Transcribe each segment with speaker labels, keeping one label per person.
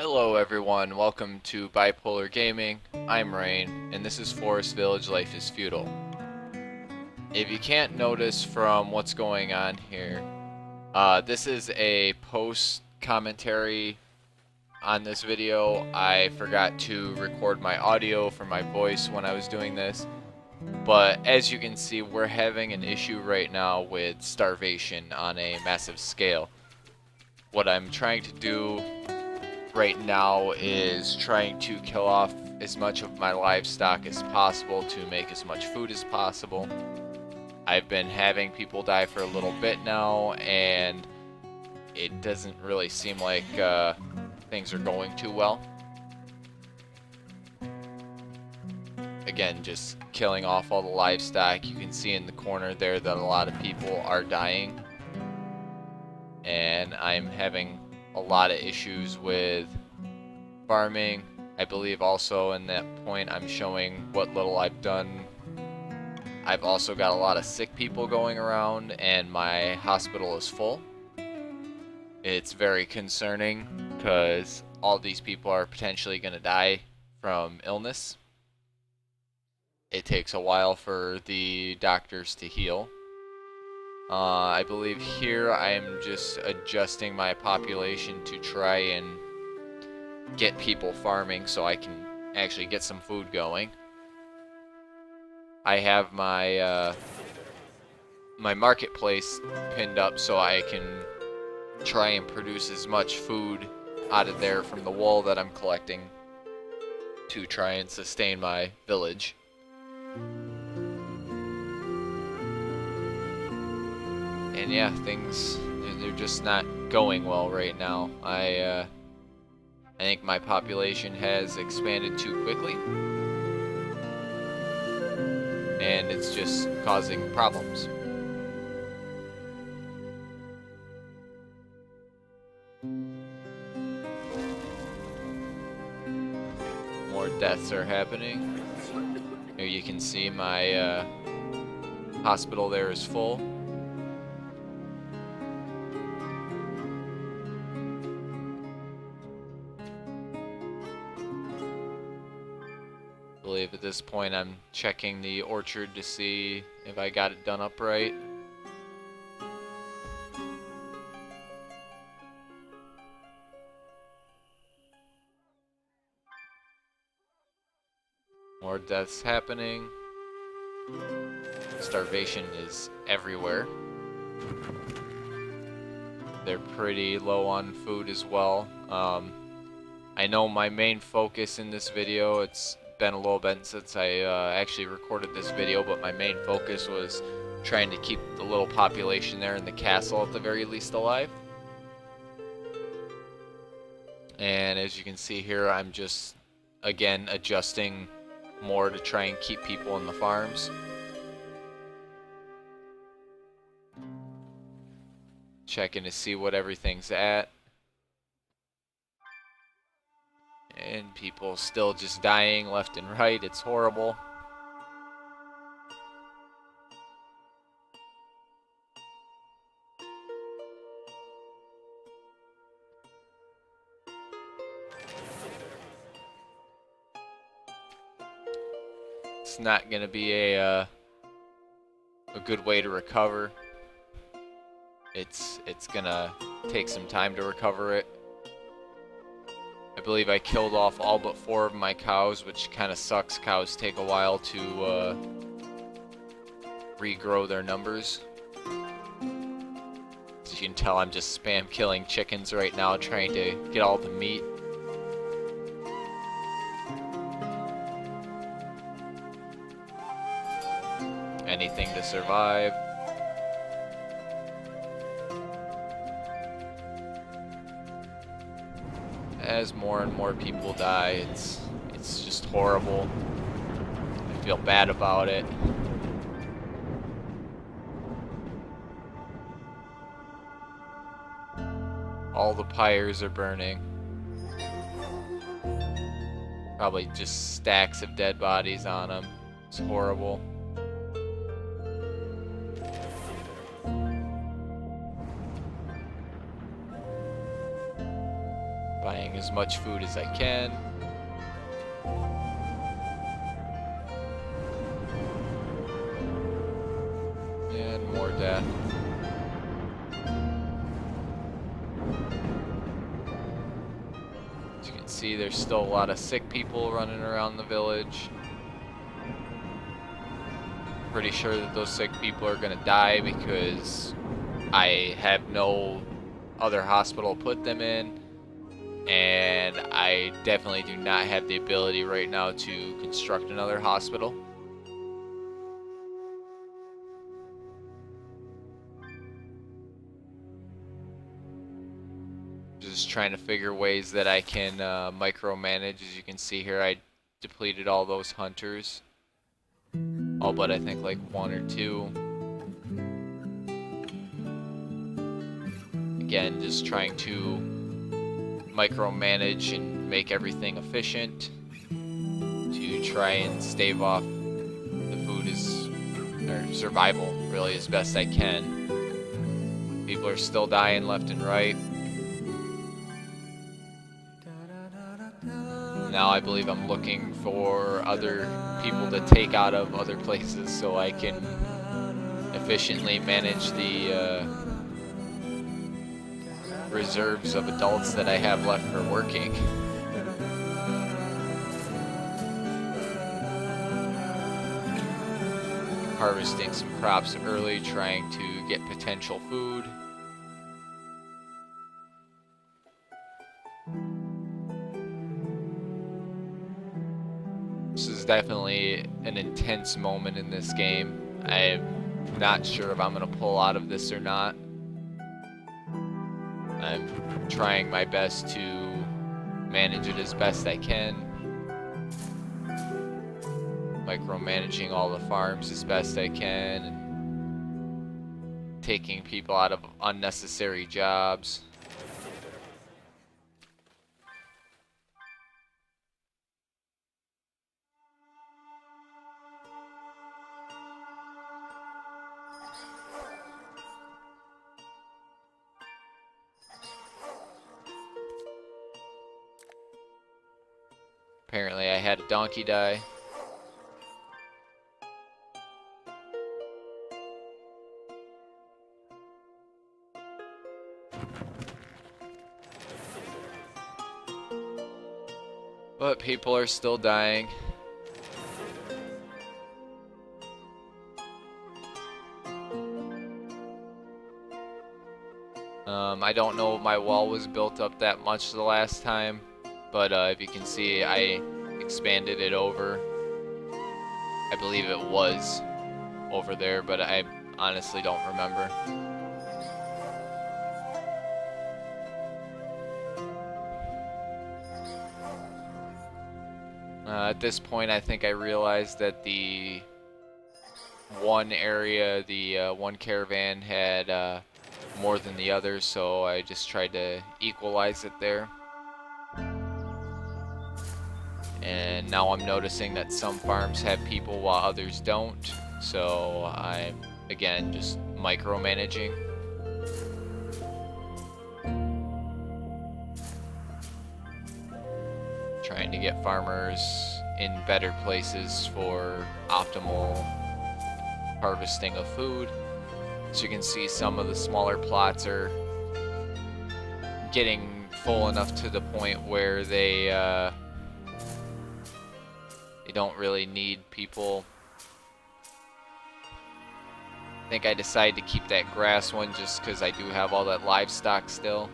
Speaker 1: Hello everyone, welcome to Bipolar Gaming. I'm Rain, and this is Forest Village Life is Feudal. If you can't notice from what's going on here, this is a post commentary on this video. I forgot to record my audio for my voice when I was doing this, but as you can see, we're having an issue right now with starvation on a massive scale. What I'm trying to do right now is trying to kill off as much of my livestock as possible to make as much food as possible. I've been having people die for a little bit now, and it doesn't really seem like things are going too well. Again, just killing off all the livestock. You can see in the corner there that a lot of people are dying, and I'm having a lot of issues with farming. I believe also in that point I'm showing what little I've done. I've also got a lot of sick people going around, and my hospital is full. It's very concerning because all these people are potentially going to die from illness. It takes a while for the doctors to heal. I believe here I am just adjusting my population to try and get people farming so I can actually get some food going. I have my my marketplace pinned up so I can try and produce as much food out of there from the wool that I'm collecting to try and sustain my village. And yeah, they're just not going well right now. I think my population has expanded too quickly, and it's just causing problems. More deaths are happening. Here you can see my hospital there is full. I believe at this point I'm checking the orchard to see if I got it done up right. More deaths happening. Starvation is everywhere. They're pretty low on food as well. I know my main focus in this video, it's been a little bit since I actually recorded this video, but my main focus was trying to keep the little population there in the castle at the very least alive. And as you can see here, I'm just again adjusting more to try and keep people in the farms. Checking to see what everything's at. And people still just dying left and right. It's horrible. It's not going to be a good way to recover. It's going to take some time to recover it. I believe I killed off all but 4 of my cows, which kind of sucks. Cows take a while to regrow their numbers. As you can tell, I'm just spam killing chickens right now, trying to get all the meat. Anything to survive. As more and more people die, it's just horrible. I feel bad about it. All the pyres are burning. Probably just stacks of dead bodies on them. It's horrible. Buying as much food as I can. And more death. As you can see, there's still a lot of sick people running around the village. Pretty sure that those sick people are gonna die because I have no other hospital to put them in, and I definitely do not have the ability right now to construct another hospital. Just trying to figure ways that I can micromanage. As you can see here, I depleted all those hunters. All but I think like 1 or 2. Again, just trying to micromanage and make everything efficient to try and stave off the food or survival really as best I can. People are still dying left and right. Now I believe I'm looking for other people to take out of other places so I can efficiently manage the reserves of adults that I have left for working. Harvesting some crops early, trying to get potential food. This is definitely an intense moment in this game. I'm not sure if I'm going to pull out of this or not. I'm trying my best to manage it as best I can. Micromanaging all the farms as best I can. And taking people out of unnecessary jobs. Apparently I had a donkey die. But people are still dying. I don't know if my wall was built up that much the last time, but if you can see, I expanded it over. I believe it was over there, but I honestly don't remember. At this point, I think I realized that the one area, the one caravan had more than the others, so I just tried to equalize it there. And now I'm noticing that some farms have people while others don't, so I'm, again, just micromanaging. Trying to get farmers in better places for optimal harvesting of food. As you can see, some of the smaller plots are getting full enough to the point where they don't really need people. I think I decided to keep that grass one just because I do have all that livestock still.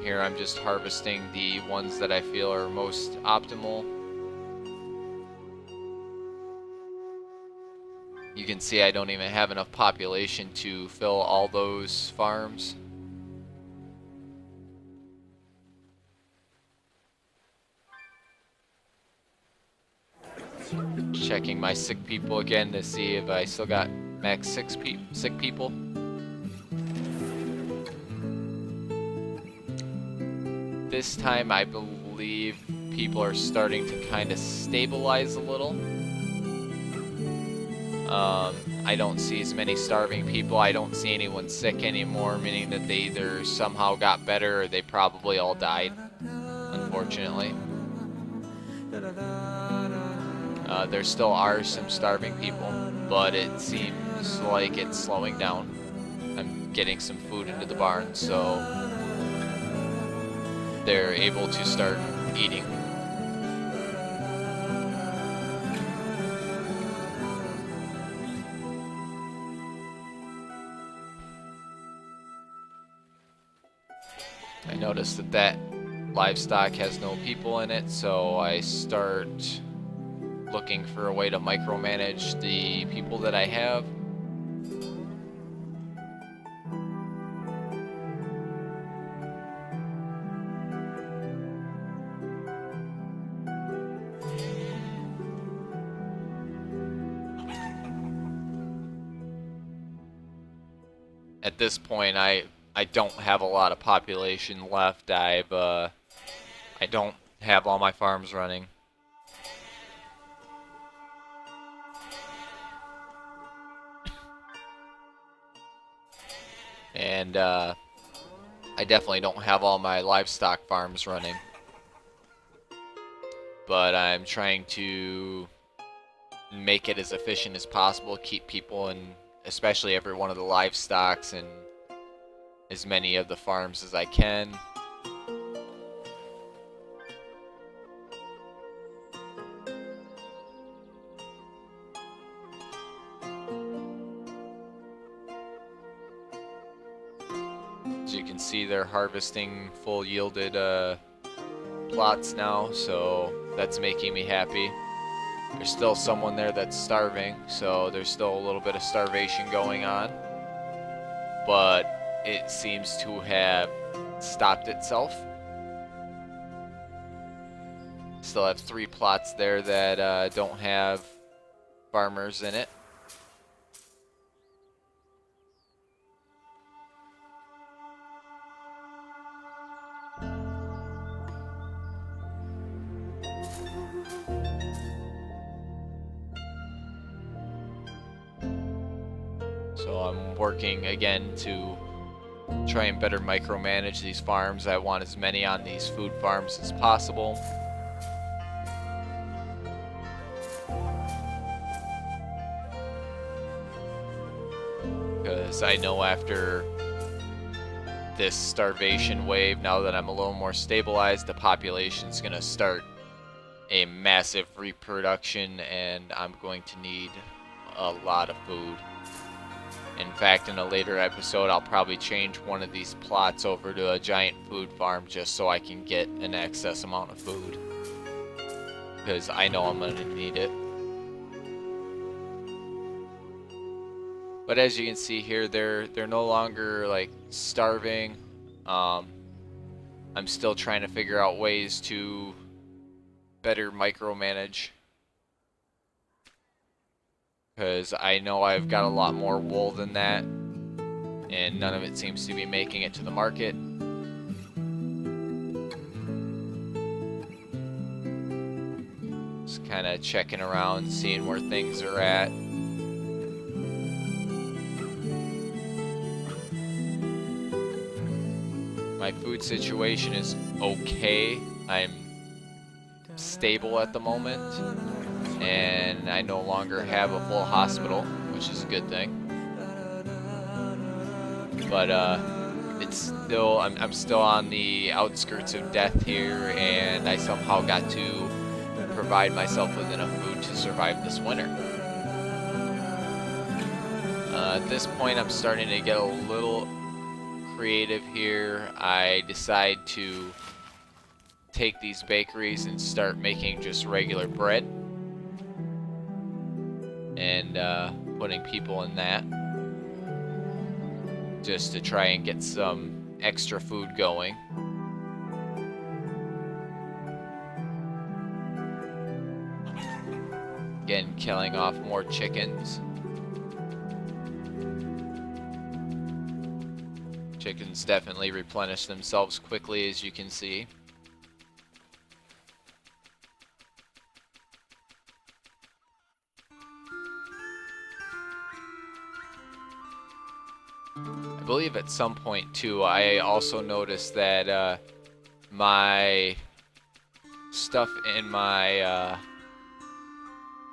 Speaker 1: Here I'm just harvesting the ones that I feel are most optimal. You can see I don't even have enough population to fill all those farms. Checking my sick people again to see if I still got max sick people. This time I believe people are starting to kind of stabilize a little. I don't see as many starving people. I don't see anyone sick anymore, meaning that they either somehow got better or they probably all died, unfortunately. There still are some starving people, but it seems like it's slowing down. I'm getting some food into the barn, so they're able to start eating. I noticed that livestock has no people in it, so I start looking for a way to micromanage the people that I have. At this point, I don't have a lot of population left. I don't have all my farms running. And I definitely don't have all my livestock farms running. But I'm trying to make it as efficient as possible, keep people in, especially every one of the livestocks and as many of the farms as I can. As you can see, they're harvesting full yielded plots now, so that's making me happy. There's still someone there that's starving, so there's still a little bit of starvation going on, but it seems to have stopped itself. Still have 3 plots there that don't have farmers in it. So I'm working again to try and better micromanage these farms. I want as many on these food farms as possible. Because I know after this starvation wave, now that I'm a little more stabilized, the population's going to start a massive reproduction and I'm going to need a lot of food. In fact, in a later episode, I'll probably change one of these plots over to a giant food farm just so I can get an excess amount of food. Because I know I'm going to need it. But as you can see here, they're no longer like starving. I'm still trying to figure out ways to better micromanage. Because I know I've got a lot more wool than that. And none of it seems to be making it to the market. Just kind of checking around, seeing where things are at. My food situation is okay. I'm stable at the moment. And I no longer have a full hospital, which is a good thing. But it's still, I'm still on the outskirts of death here, and I somehow got to provide myself with enough food to survive this winter. At this point, I'm starting to get a little creative here. I decide to take these bakeries and start making just regular bread and putting people in that just to try and get some extra food going. Again, killing off more chickens. Chickens definitely replenish themselves quickly, as you can see. believe at some point too, I also noticed that my stuff in my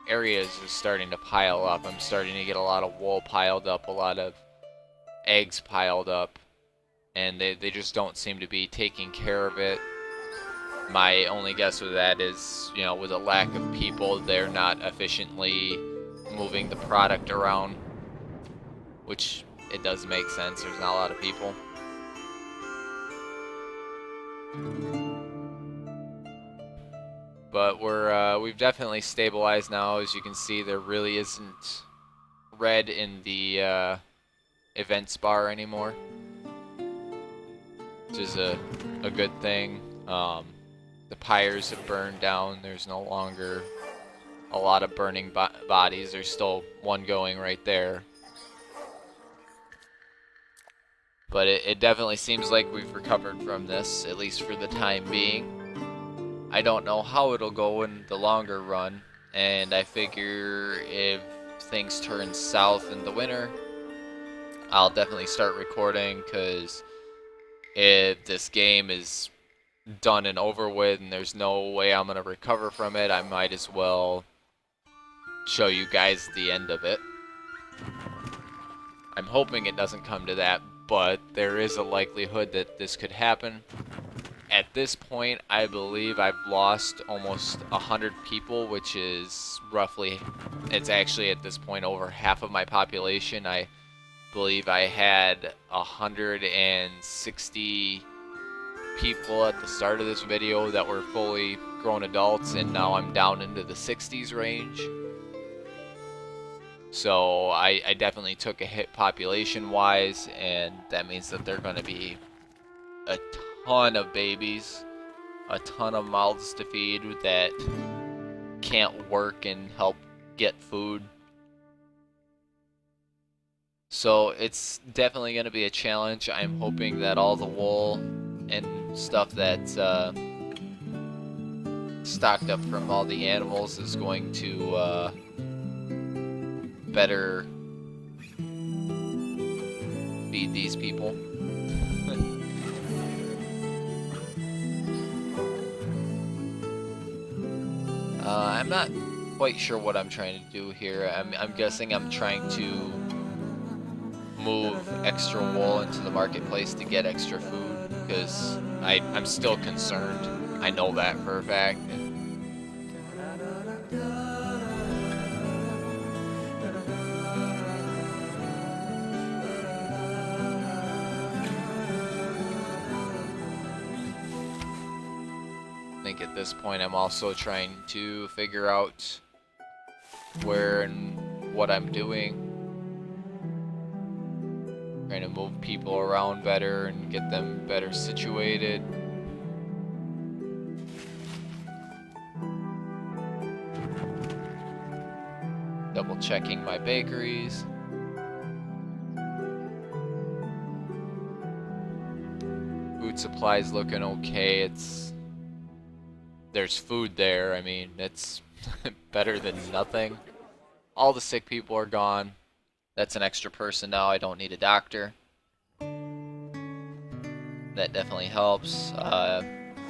Speaker 1: areas is starting to pile up. I'm starting to get a lot of wool piled up, a lot of eggs piled up, and they just don't seem to be taking care of it. My only guess with that is, you know, with a lack of people, they're not efficiently moving the product around, which it does make sense. There's not a lot of people. But we've definitely stabilized now. As you can see, there really isn't red in the events bar anymore, which is a good thing. The pyres have burned down. There's no longer a lot of burning bodies. There's still one going right there. But it definitely seems like we've recovered from this, at least for the time being. I don't know how it'll go in the longer run, and I figure if things turn south in the winter, I'll definitely start recording, because if this game is done and over with and there's no way I'm going to recover from it, I might as well show you guys the end of it. I'm hoping it doesn't come to that, but there is a likelihood that this could happen. At this point, I believe I've lost almost 100 people, which is roughly, it's actually at this point over half of my population. I believe I had 160 people at the start of this video that were fully grown adults, and now I'm down into the 60s range. So I definitely took a hit population-wise, and that means that they're going to be a ton of babies, a ton of mouths to feed that can't work and help get food. So it's definitely going to be a challenge. I'm hoping that all the wool and stuff that's stocked up from all the animals is going to better feed these people. I'm not quite sure what I'm trying to do here. I'm guessing I'm trying to move extra wool into the marketplace to get extra food, because I'm still concerned. I know that for a fact. I think at this point I'm also trying to figure out where and what I'm doing. Trying to move people around better and get them better situated. Double checking my bakeries. Food supplies looking okay. There's food there. I mean, it's better than nothing. All the sick people are gone. That's an extra person now. I don't need a doctor. That definitely helps.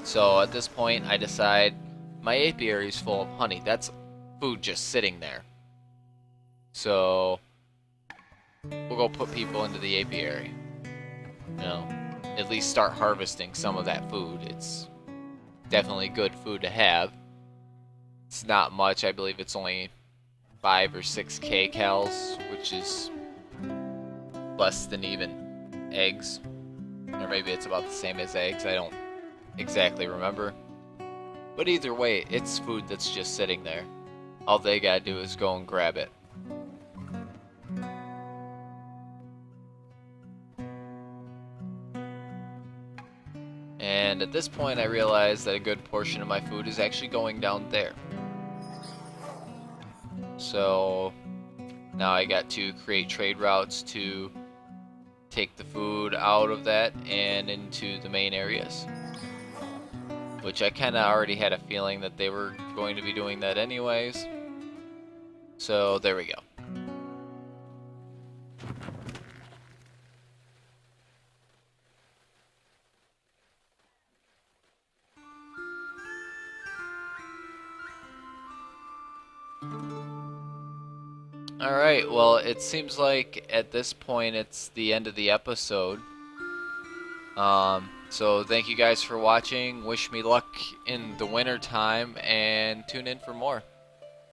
Speaker 1: So at this point, I decide my apiary is full of honey. That's food just sitting there. So we'll go put people into the apiary. You know, at least start harvesting some of that food. It's definitely good food to have. It's not much. I believe it's only 5 or 6 kcals, which is less than even eggs. Or maybe it's about the same as eggs. I don't exactly remember. But either way, it's food that's just sitting there. All they gotta do is go and grab it. And at this point I realize that a good portion of my food is actually going down there. So now I got to create trade routes to take the food out of that and into the main areas. Which I kinda already had a feeling that they were going to be doing that anyways. So there we go. Alright, well, it seems like at this point it's the end of the episode. So thank you guys for watching. Wish me luck in the winter time and tune in for more.